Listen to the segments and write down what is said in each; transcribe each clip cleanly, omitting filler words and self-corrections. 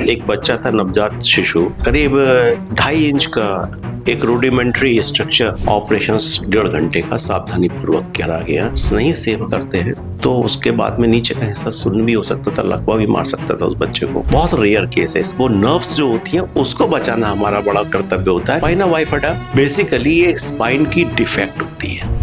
एक बच्चा था, नवजात शिशु, करीब 2.5 इंच का, एक रूडिमेंट्री स्ट्रक्चर ऑपरेशन 1.5 घंटे का सावधानी पूर्वक करा गया। नहीं सेव करते हैं तो उसके बाद में नीचे का हिस्सा सुन्न भी हो सकता था, लकवा भी मार सकता था उस बच्चे को। बहुत रेयर केस है। वो नर्व्स जो होती हैं उसको बचाना हमारा बड़ा कर्तव्य होता है। स्पाइना बाइफिडा बेसिकली ये स्पाइन की डिफेक्ट होती है।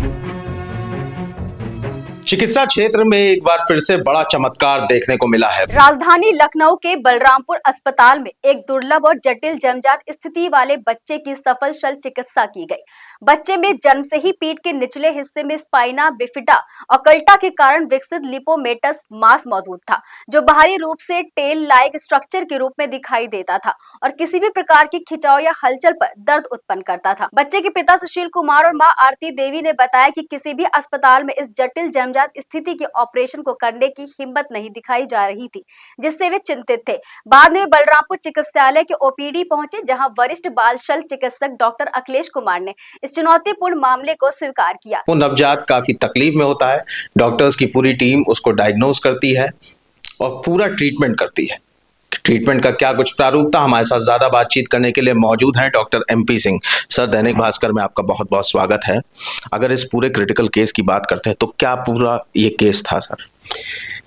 चिकित्सा क्षेत्र में एक बार फिर से बड़ा चमत्कार देखने को मिला है। राजधानी लखनऊ के बलरामपुर अस्पताल में एक दुर्लभ और जटिल जन्मजात स्थिति वाले बच्चे की सफल शल्य चिकित्सा की गई। बच्चे में जन्म से ही पीठ के निचले हिस्से में स्पाइना बिफिडा ऑकल्टा के कारण विकसित लिपोमेटस मास मौजूद था, जो बाहरी रूप से टेल लाइक स्ट्रक्चर के रूप में दिखाई देता था और किसी भी प्रकार की खिंचाव या हलचल पर दर्द उत्पन्न करता था। बच्चे के पिता सुशील कुमार और मां आरती देवी ने बताया कि किसी भी अस्पताल में इस जटिल जन्मजात स्थिति के ऑपरेशन को करने की हिम्मत नहीं दिखाई जा रही थी, जिससे वे चिंतित थे। बाद में बलरामपुर चिकित्सालय के ओपीडी पहुंचे, जहां वरिष्ठ बाल शल्य चिकित्सक डॉक्टर अखिलेश कुमार ने इस चुनौतीपूर्ण मामले को स्वीकार किया। वो नवजात काफी तकलीफ में होता है। डॉक्टर्स की पूरी टीम उसको डायग्नोज करती है और पूरा ट्रीटमेंट करती है। ट्रीटमेंट का क्या कुछ प्रारूप था, हमारे साथ ज्यादा बातचीत करने के लिए मौजूद हैं doctor MP Singh. Sir, Dainik Bhaskar में आपका बहुत बहुत स्वागत है। अगर इस पूरे क्रिटिकल केस की बात करते हैं तो क्या पूरा ये केस था सर?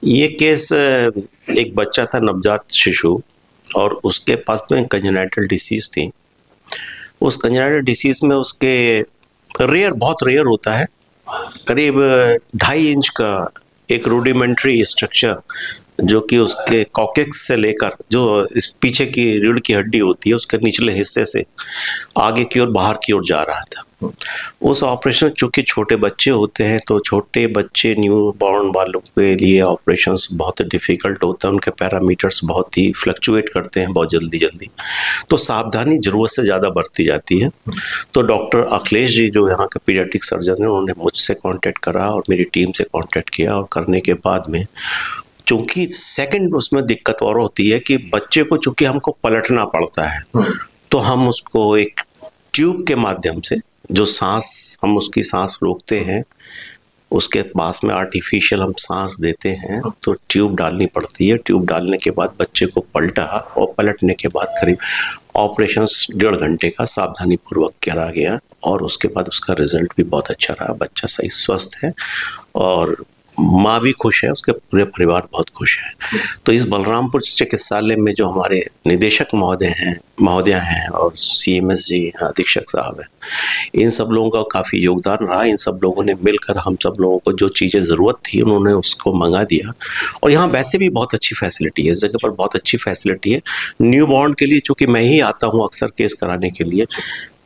ये केस एक बच्चा था, नवजात शिशु, और उसके पास में कंजेनाइटल डिसीज थी। उस कंजेनाइटल डिसीज में उसके बहुत रेयर होता है, करीब 2.5 इंच का एक रूडिमेंट्री स्ट्रक्चर, जो कि उसके कॉकेक्स से लेकर जो इस पीछे की रीढ़ की हड्डी होती है उसके निचले हिस्से से आगे की ओर बाहर की ओर जा रहा था। उस ऑपरेशन, चूंकि छोटे बच्चे होते हैं तो छोटे बच्चे न्यू बॉर्न वालों के लिए ऑपरेशंस बहुत डिफिकल्ट होता है। उनके पैरामीटर्स बहुत ही फ्लक्चुएट करते हैं बहुत जल्दी, तो सावधानी ज़रूरत से ज़्यादा बरती जाती है। तो डॉक्टर अखिलेश जी जो यहाँ के पीडियाट्रिक सर्जन हैं, उन्होंने मुझसे कांटेक्ट करा और मेरी टीम से कांटेक्ट किया, और करने के बाद में चूंकि सेकंड उसमें दिक्कत और होती है कि बच्चे को चूंकि हमको पलटना पड़ता है, तो हम उसको एक ट्यूब के माध्यम से जो सांस, हम उसकी सांस रोकते हैं, उसके पास में आर्टिफिशियल हम सांस देते हैं, तो ट्यूब डालनी पड़ती है। ट्यूब डालने के बाद बच्चे को पलटा, और पलटने के बाद करीब ऑपरेशन 1.5 घंटे का सावधानी पूर्वक करा गया, और उसके बाद उसका रिजल्ट भी बहुत अच्छा रहा। बच्चा सही स्वस्थ है और माँ भी खुश है, उसके पूरे परिवार बहुत खुश है। तो इस बलरामपुर चिकित्सालय में जो हमारे निदेशक महोदया हैं और CMS जी अधीक्षक साहब हैं, इन सब लोगों का काफ़ी योगदान रहा। इन सब लोगों ने मिलकर हम सब लोगों को जो चीज़ें ज़रूरत थी उन्होंने उसको मंगा दिया। और यहाँ वैसे भी बहुत अच्छी फैसिलिटी है, इस जगह पर बहुत अच्छी फैसिलिटी है न्यू बॉर्न के लिए। चूँकि मैं ही आता हूँ अक्सर केस कराने के लिए,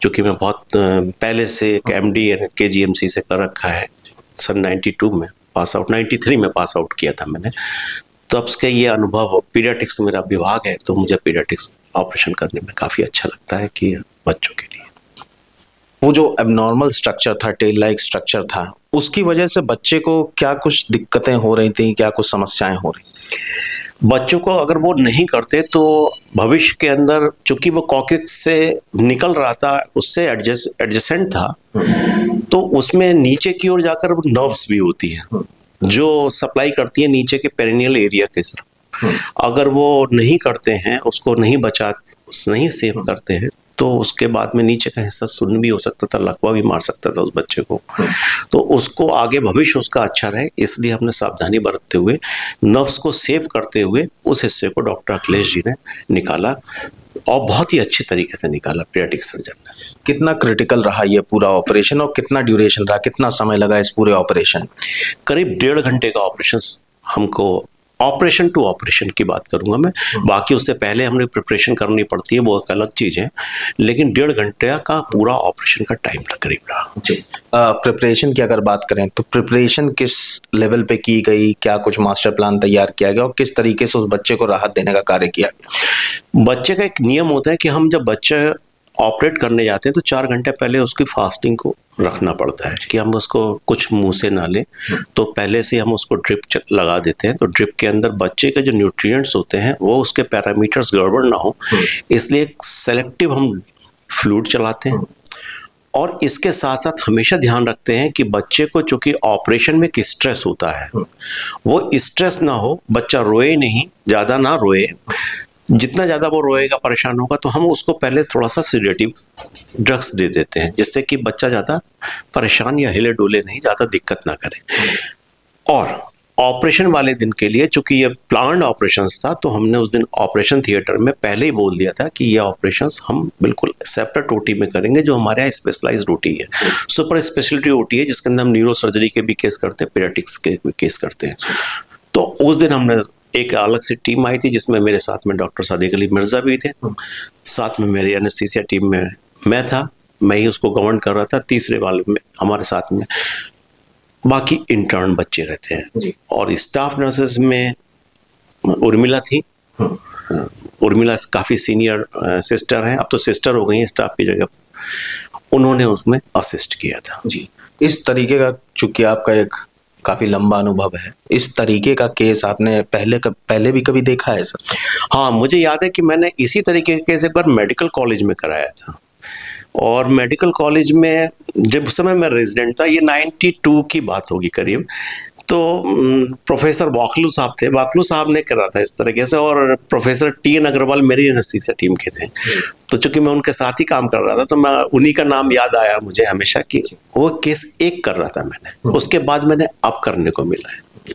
चूँकि मैं बहुत पहले से MD KGMC से कर रखा है। सन 92 में पास आउट, 93 में पास आउट किया था मैंने। तब से ये अनुभव, पीडियाट्रिक्स मेरा विभाग है, तो मुझे पीडियाट्रिक्स ऑपरेशन करने में काफ़ी अच्छा लगता है कि बच्चों के लिए। वो जो एबनॉर्मल स्ट्रक्चर था, टेल लाइक स्ट्रक्चर था, उसकी वजह से बच्चे को क्या कुछ दिक्कतें हो रही थी, क्या कुछ समस्याएं हो रही? बच्चों को अगर वो नहीं करते तो भविष्य के अंदर, चूंकि वो कॉकेक्स से निकल रहा था, उससे एडजेसेंट था, तो उसमें नीचे की ओर जाकर नर्व्स भी होती हैं जो सप्लाई करती है नीचे के पेरिनियल एरिया के तरफ। अगर वो नहीं करते हैं, उसको नहीं सेव करते हैं, तो उसके बाद में नीचे का हिस्सा सुन्न भी हो सकता था, लकवा भी मार सकता था उस बच्चे को। तो उसको आगे भविष्य उसका अच्छा रहे, इसलिए हमने सावधानी बरतते हुए, नर्व्स को सेव करते हुए उस हिस्से को डॉक्टर अखिलेश जी ने निकाला, और बहुत ही अच्छी तरीके से निकाला पीडियाट्रिक सर्जन ने। कितना क्रिटिकल रहा ये पूरा ऑपरेशन और कितना ड्यूरेशन रहा, कितना समय लगा इस पूरे ऑपरेशन? करीब 1.5 घंटे का ऑपरेशन हमको, ऑपरेशन टू ऑपरेशन की बात करूंगा मैं, बाकी उससे पहले हमने प्रिपरेशन करनी पड़ती है, वो एक अलग चीज़ है, लेकिन 1.5 घंटे का पूरा ऑपरेशन का टाइम करीब रहा। जी, प्रिपरेशन की अगर बात करें तो प्रिपरेशन किस लेवल पे की गई, क्या कुछ मास्टर प्लान तैयार किया गया और किस तरीके से उस बच्चे को राहत देने का कार्य किया गया? बच्चे का एक नियम होता है कि हम जब बच्चे ऑपरेट करने जाते हैं तो 4 घंटे पहले उसकी फास्टिंग को रखना पड़ता है, कि हम उसको कुछ मुंह से ना लें। तो पहले से हम उसको ड्रिप लगा देते हैं, तो ड्रिप के अंदर बच्चे के जो न्यूट्रिएंट्स होते हैं वो उसके पैरामीटर्स गड़बड़ ना हो, इसलिए सेलेक्टिव हम फ्लूइड चलाते हैं। और इसके साथ साथ हमेशा ध्यान रखते हैं कि बच्चे को, चूंकि ऑपरेशन में एक स्ट्रेस होता है, वो स्ट्रेस ना हो, बच्चा रोए नहीं, ज़्यादा ना रोए, जितना ज़्यादा वो रोएगा, परेशान होगा, तो हम उसको पहले थोड़ा सा सिडेटिव ड्रग्स दे देते हैं, जिससे कि बच्चा ज़्यादा परेशान या हिले डुले नहीं, ज़्यादा दिक्कत ना करे। और ऑपरेशन वाले दिन के लिए, चूंकि ये प्लान्ड ऑपरेशंस था, तो हमने उस दिन ऑपरेशन थिएटर में पहले ही बोल दिया था कि ये ऑपरेशंस हम बिल्कुल सेपरेट ओटी में करेंगे, जो हमारे यहाँ स्पेशलाइज्ड ओटी है, सुपर स्पेशलिटी ओटी है, जिसके अंदर हम न्यूरो सर्जरी के भी केस करते हैं, पीडियाट्रिक्स के भी केस करते हैं। तो उस दिन हमने एक अलग से टीम आई थी, जिसमें मेरे साथ में डॉक्टर सादिक अली मिर्जा भी थे, साथ में मेरी एनेस्थीसिया टीम में मैं था, मैं ही उसको गवर्न कर रहा था। तीसरे वाले में हमारे साथ में बाकी इंटर्न बच्चे रहते हैं, और स्टाफ नर्सेस में उर्मिला थी। उर्मिला काफ़ी सीनियर सिस्टर हैं, अब तो सिस्टर हो गई हैं स्टाफ की जगह, उन्होंने उसमें असिस्ट किया था। जी, इस तरीके का, चूंकि आपका एक काफी लंबा अनुभव है, इस तरीके का केस आपने पहले भी कभी देखा है सर? हाँ, मुझे याद है कि मैंने इसी तरीके के केस एक बार मेडिकल कॉलेज में कराया था, और मेडिकल कॉलेज में जब उस समय मैं रेजिडेंट था, ये 92 की बात होगी करीब, तो प्रोफेसर वाकलू साहब थे, वाकलू साहब ने करा था इस तरीके से, और प्रोफेसर टी.एन. अग्रवाल मेरी एनेस्थीसिया टीम के थे। तो चूंकि मैं उनके साथ ही काम कर रहा था, तो मैं उन्हीं का नाम याद आया मुझे हमेशा कि वो केस एक कर रहा था मैंने, उसके बाद मैंने अब करने को मिला है।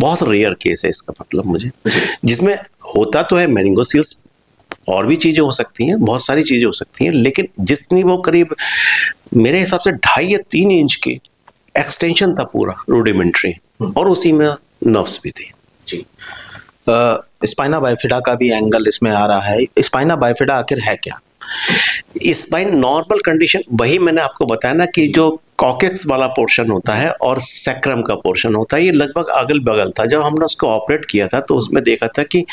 बहुत रेयर केस है इसका मतलब मुझे, जिसमें होता तो है मेनिंगोसील्स, और भी चीज़ें हो सकती हैं, बहुत सारी चीज़ें हो सकती हैं, लेकिन जितनी वो करीब मेरे हिसाब से 2.5 या 3 इंच की एक्सटेंशन था पूरा रूडिमेंट्री, और उसी में नर्व्स भी थी। जी, स्पाइना बाइफिडा का भी एंगल इसमें आ रहा है। स्पाइना बाइफिडा आखिर है क्या? स्पाइन नॉर्मल कंडीशन, वही मैंने आपको बताया ना कि जो कॉकेक्स वाला पोर्शन होता है और सैक्रम का पोर्शन होता है, ये लगभग अगल बगल था। जब हमने उसको ऑपरेट किया था, तो उसमें देखा था कि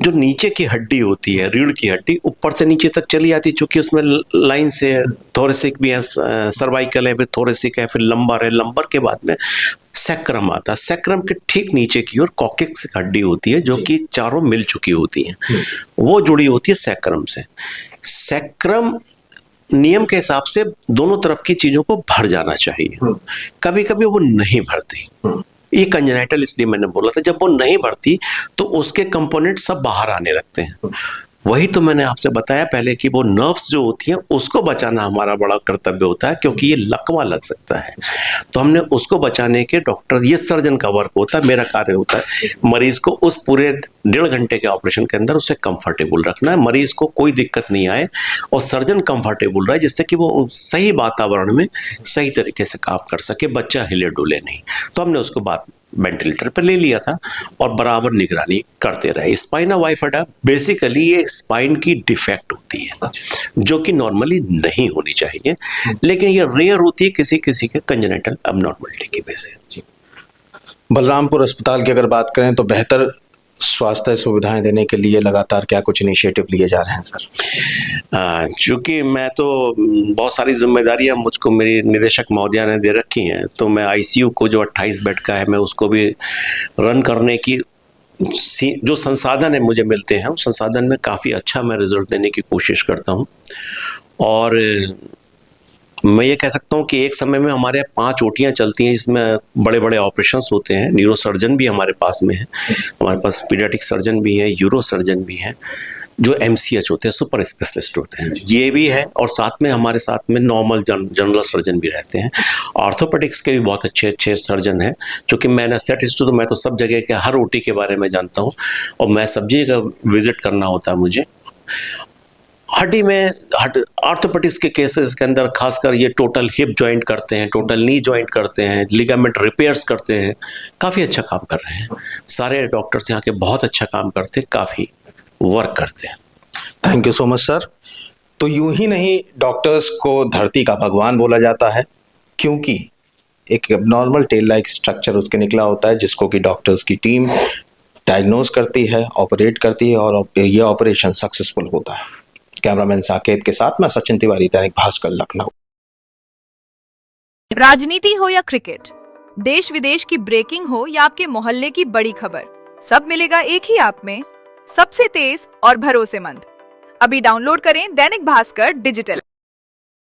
जो नीचे की हड्डी होती है, रीढ़ की हड्डी, ऊपर से नीचे तक चली आती, चूंकि उसमें लाइन से थोरेसिक भी है, सर्वाइकल है, फिर थोरेसिक है, फिर लंबर है, लंबर के बाद में सैक्रम आता है। सैक्रम के ठीक नीचे की ओर कॉकेक्स हड्डी होती है, जो कि चारों मिल चुकी होती हैं, वो जुड़ी होती है सैक्रम से। सैक्रम नियम के हिसाब से दोनों तरफ की चीजों को भर जाना चाहिए, कभी कभी वो नहीं भरती। ये कंजेनाइटल इसलिए मैंने बोला था, जब वो नहीं भरती तो उसके कंपोनेंट सब बाहर आने लगते हैं। वही तो मैंने आपसे बताया पहले कि वो नर्व्स जो होती हैं उसको बचाना हमारा बड़ा कर्तव्य होता है, क्योंकि ये लकवा लग सकता है। तो हमने उसको बचाने के, डॉक्टर, ये सर्जन का वर्क होता है, मेरा कार्य होता है मरीज को उस पूरे 1.5 घंटे के ऑपरेशन के अंदर उसे कंफर्टेबल रखना है, मरीज को कोई दिक्कत नहीं आए और सर्जन कंफर्टेबल रहे, जिससे कि वो सही वातावरण में सही तरीके से काम कर सके, बच्चा हिले डुले नहीं। तो हमने उसको बाद वेंटिलेटर पर ले लिया था और बराबर निगरानी करते रहे। स्पाइना बाइफिडा बेसिकली ये स्पाइन की डिफेक्ट होती है, जो कि नॉर्मली नहीं होनी चाहिए, लेकिन ये रेयर होती है किसी किसी के कंजेनिटल अबनॉर्मलिटी की वजह से। बलरामपुर अस्पताल की अगर बात करें तो बेहतर स्वास्थ्य सुविधाएं देने के लिए लगातार क्या कुछ इनिशिएटिव लिए जा रहे हैं सर? चूँकि मैं तो बहुत सारी जिम्मेदारियां मुझको मेरी निदेशक महोदया ने दे रखी हैं, तो मैं आईसीयू को जो 28 बेड का है, मैं उसको भी रन करने की जो संसाधन है मुझे मिलते हैं, उस संसाधन में काफ़ी अच्छा मैं रिजल्ट देने की कोशिश करता हूँ। और मैं ये कह सकता हूँ कि एक समय में हमारे 5 ओटियाँ चलती हैं, जिसमें बड़े बड़े ऑपरेशंस होते हैं। न्यूरो सर्जन भी हमारे पास में है, हमारे पास पीडियाट्रिक सर्जन भी है, यूरो सर्जन भी है, जो MCH होते हैं, सुपर स्पेशलिस्ट होते हैं, ये भी है। और साथ में हमारे साथ में नॉर्मल जनरल सर्जन भी रहते हैं। ऑर्थोपेडिक्स के भी बहुत अच्छे अच्छे सर्जन हैं। चूँकि मैं एनेस्थेटिस्ट हूँ, तो मैं तो सब जगह के हर ओटी के बारे में जानता हूँ, और मैं सब जगह विजिट करना होता है मुझे। हड्डी में ऑर्थोपेडिक्स के केसेस के अंदर खासकर ये टोटल हिप जॉइंट करते हैं, टोटल नी जॉइंट करते हैं, लिगामेंट रिपेयर्स करते हैं, काफ़ी अच्छा काम कर रहे हैं। सारे डॉक्टर्स यहाँ के बहुत अच्छा काम करते हैं, काफ़ी वर्क करते हैं। Thank you so much sir. तो यूं ही नहीं, डॉक्टर्स को धरती का भगवान बोला जाता है, क्योंकि एक एबनॉर्मल टेल लाइक स्ट्रक्चर उसके निकला होता है, जिसको कि डॉक्टर्स की टीम डायग्नोज करती है, ऑपरेट करती है, और ये ऑपरेशन सक्सेसफुल होता है। कैमरामैन साकेत के साथ मैं सचिन तिवारी, दैनिक भास्कर, लखनऊ। राजनीति हो या क्रिकेट, देश विदेश की ब्रेकिंग हो या आपके मोहल्ले की बड़ी खबर, सब मिलेगा एक ही ऐप में, सबसे तेज और भरोसेमंद। अभी डाउनलोड करें दैनिक भास्कर डिजिटल।